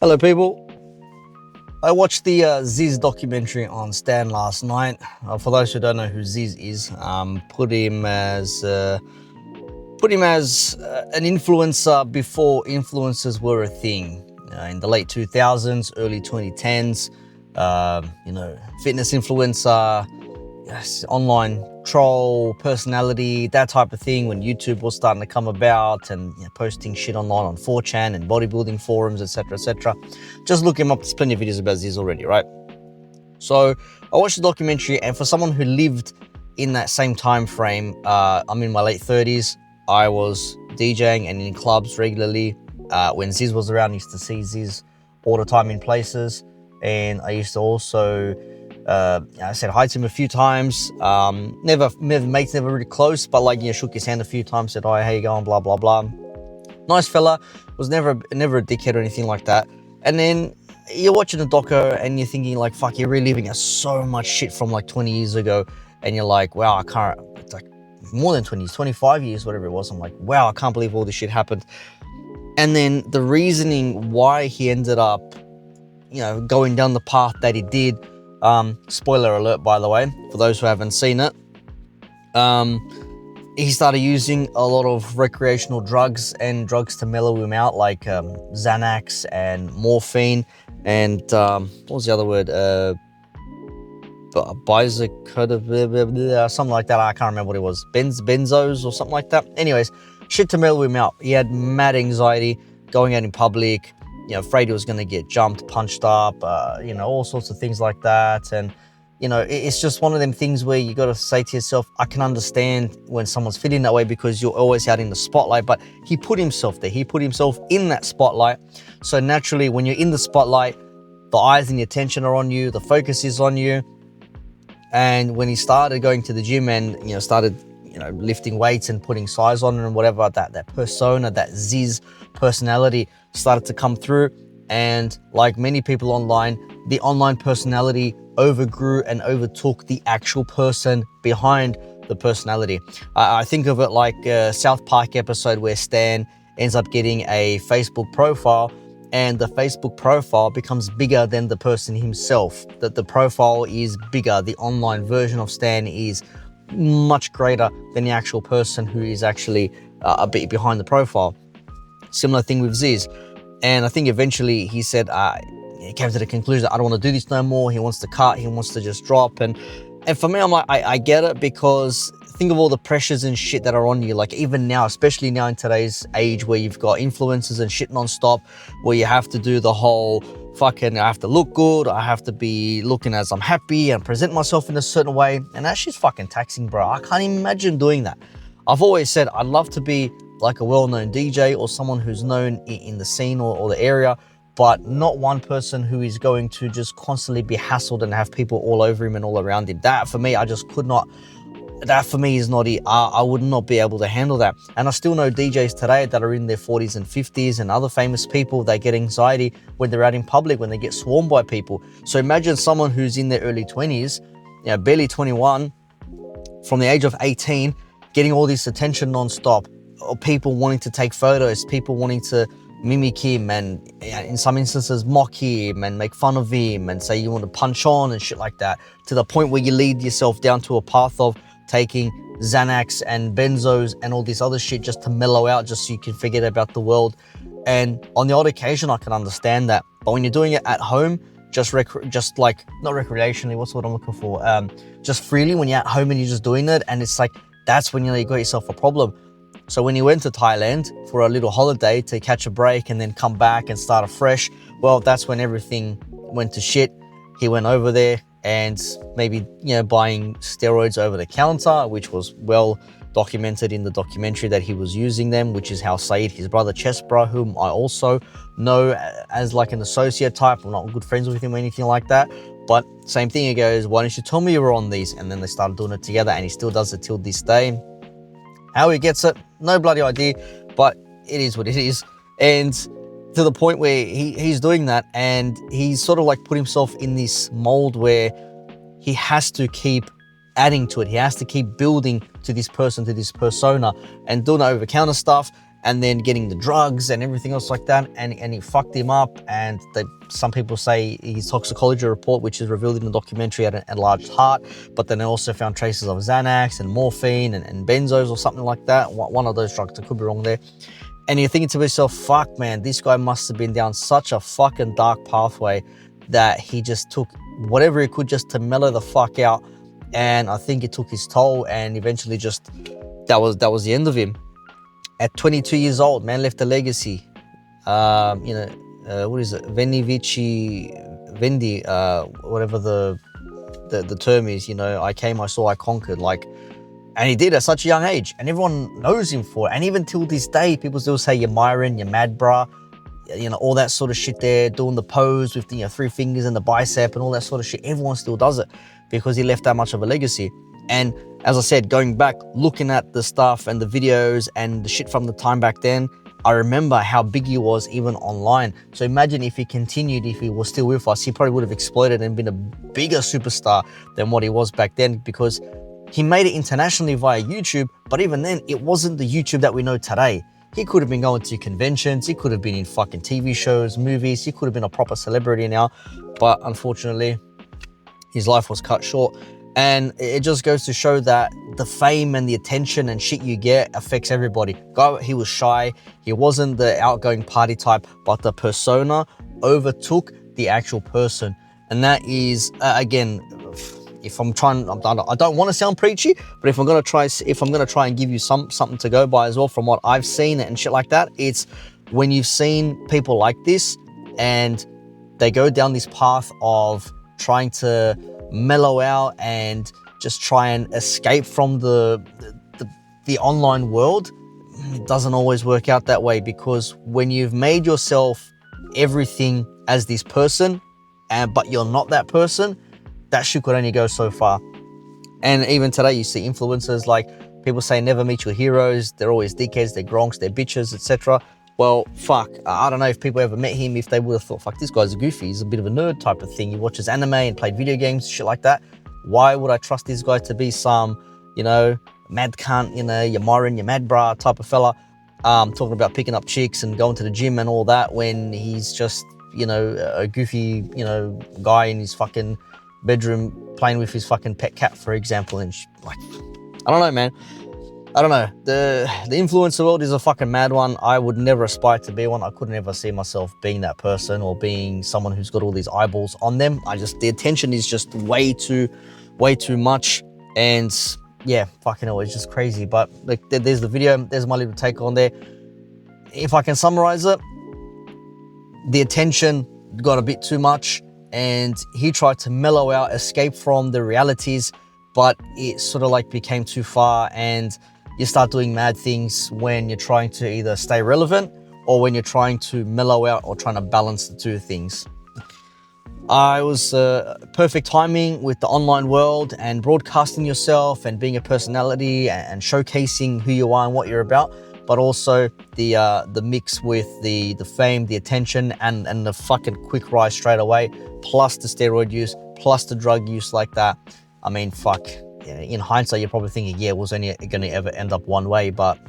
Hello, people. I watched the Zyzz documentary on Stan last night. For those who don't know who Zyzz is, put him as an influencer before influencers were a thing. In the late 2000s, early 2010s, fitness influencer, yes, online troll personality, that type of thing, when YouTube was starting to come about, and posting shit online on 4chan and bodybuilding forums, etc. Just look him up. There's plenty of videos about this already, right? So I watched the documentary, and for someone who lived in that same time frame, I'm in my late 30s. I was DJing and in clubs regularly. When Zyzz was around, I used to see Zyzz all the time in places, and I used to also I said hi to him a few times. Never mates, never really close, but shook his hand a few times, said hi, how you going, blah blah blah. Nice fella, was never a dickhead or anything like that. And then you're watching the doco and you're thinking like, fuck, you're reliving so much shit from like 20 years ago, and you're like, wow, I can't. It's like more than 20 years, 25 years, whatever it was. I'm like, wow, I can't believe all this shit happened. And then the reasoning why he ended up, going down the path that he did. Spoiler alert, by the way, for those who haven't seen it. He started using a lot of recreational drugs and drugs to mellow him out, like Xanax and morphine, and what was the other word? Something like that. I can't remember what it was. Benzos or something like that. Anyways, shit to mellow him out. He had mad anxiety going out in public. Afraid he was going to get jumped, punched up, all sorts of things like that. And, it's just one of them things where you got to say to yourself, I can understand when someone's feeling that way because you're always out in the spotlight, but he put himself there. He put himself in that spotlight. So naturally, when you're in the spotlight, the eyes and the attention are on you, the focus is on you. And when he started going to the gym and, started, lifting weights and putting size on and whatever, that persona, that Zyzz personality started to come through. And like many people online, the online personality overgrew and overtook the actual person behind the personality. I think of it like a South Park episode where Stan ends up getting a Facebook profile, and the Facebook profile becomes bigger than the person himself. That the profile is bigger. The online version of Stan is much greater than the actual person who is actually a bit behind the profile. Similar thing with Zyzz. And I think eventually he said, he came to the conclusion that I don't want to do this no more. He wants to cut, he wants to just drop. And for me, I'm like, I get it, because think of all the pressures and shit that are on you. Like even now, especially now in today's age where you've got influencers and shit nonstop, where you have to do the whole fucking, I have to look good, I have to be looking as I'm happy and present myself in a certain way. And that shit's fucking taxing, bro. I can't imagine doing that. I've always said I'd love to be like a well-known DJ or someone who's known in the scene or the area, but not one person who is going to just constantly be hassled and have people all over him and all around him. That for me, I just could not. That for me is not it. I would not be able to handle that. And I still know DJs today that are in their 40s and 50s and other famous people, they get anxiety when they're out in public, when they get swarmed by people. So imagine someone who's in their early 20s, barely 21, from the age of 18, getting all this attention nonstop, or people wanting to take photos, people wanting to mimic him and in some instances mock him and make fun of him and say you want to punch on and shit like that, to the point where you lead yourself down to a path of taking Xanax and benzos and all this other shit just to mellow out, just so you can forget about the world. And on the odd occasion, I can understand that. But when you're doing it at home, just like, not recreationally, what's what I'm looking for? Just freely, when you're at home and you're just doing it, and it's like, that's when you got yourself a problem. So when he went to Thailand for a little holiday to catch a break and then come back and start afresh, well, that's when everything went to shit. He went over there and maybe, buying steroids over the counter, which was well documented in the documentary that he was using them, which is how Saeed, his brother Chesbra, whom I also know as like an associate type, I'm not good friends with him or anything like that, but same thing, he goes, why didn't you tell me you were on these? And then they started doing it together, and he still does it till this day. How he gets it, no bloody idea, but it is what it is. And to the point where he's doing that, and he's sort of like put himself in this mold where he has to keep adding to it. He has to keep building to this person, to this persona, and doing over-counter stuff and then getting the drugs and everything else like that, and he fucked him up. And some people say his toxicology report, which is revealed in the documentary, had an enlarged heart, but then they also found traces of Xanax and morphine and benzos or something like that, one of those drugs. I could be wrong there. And you're thinking to yourself, fuck man, this guy must have been down such a fucking dark pathway that he just took whatever he could just to mellow the fuck out. And I think it took his toll, and eventually just that was the end of him. At 22 years old, man left a legacy. What is it? Veni Vici Vendi, whatever the term is. I came, I saw, I conquered. And he did at such a young age, and everyone knows him for it. And even till this day, people still say you're Myron, you're mad bruh, all that sort of shit there, doing the pose with the 3 fingers and the bicep and all that sort of shit. Everyone still does it because he left that much of a legacy. And as I said, going back, looking at the stuff and the videos and the shit from the time back then, I remember how big he was even online. So imagine if he continued, if he was still with us, he probably would have exploded and been a bigger superstar than what he was back then, because he made it internationally via YouTube. But even then, it wasn't the YouTube that we know today. He could have been going to conventions, he could have been in fucking TV shows, movies, he could have been a proper celebrity now. But unfortunately, his life was cut short. And it just goes to show that the fame and the attention and shit you get affects everybody. He was shy, he wasn't the outgoing party type, but the persona overtook the actual person. And that is, again, if I'm trying, I don't want to sound preachy, but if I'm gonna try and give you something to go by as well from what I've seen and shit like that, it's when you've seen people like this and they go down this path of trying to mellow out and just try and escape from the online world. It doesn't always work out that way, because when you've made yourself everything as this person, but you're not that person, that shit could only go so far. And even today you see influencers, like people say never meet your heroes, they're always dickheads, they're gronks, they're bitches, etc. Well, fuck, I don't know if people ever met him, if they would have thought, fuck, this guy's a goofy, he's a bit of a nerd type of thing. He watches anime and played video games, shit like that. Why would I trust this guy to be some, mad cunt, your Myron, your mad bra type of fella, talking about picking up chicks and going to the gym and all that, when he's just, a goofy, guy in his fucking bedroom playing with his fucking pet cat, for example. And I don't know, man. I don't know. The influencer world is a fucking mad one. I would never aspire to be one. I couldn't ever see myself being that person or being someone who's got all these eyeballs on them. The attention is just way too much. And yeah, fucking hell, it's just crazy. But like, there's the video. There's my little take on there. If I can summarize it, the attention got a bit too much, and he tried to mellow out, escape from the realities, but it sort of like became too far, and you start doing mad things when you're trying to either stay relevant or when you're trying to mellow out or trying to balance the two things. I was perfect timing with the online world and broadcasting yourself and being a personality and showcasing who you are and what you're about, but also the mix with the fame, the attention, and the fucking quick rise straight away, plus the steroid use, plus the drug use like that. I mean, fuck. In hindsight, you're probably thinking, yeah, it was only going to ever end up one way, but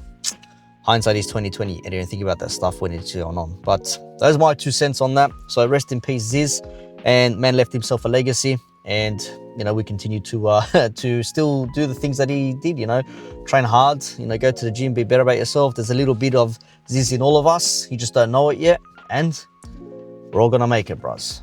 hindsight is 2020. I didn't think about that stuff when it's going on. But those are my 2 cents on that. So rest in peace, Zyzz. And man left himself a legacy, and we continue to still do the things that he did. Train hard. Go to the gym, be better about yourself. There's a little bit of Zyzz in all of us. You just don't know it yet, and we're all gonna make it, bros.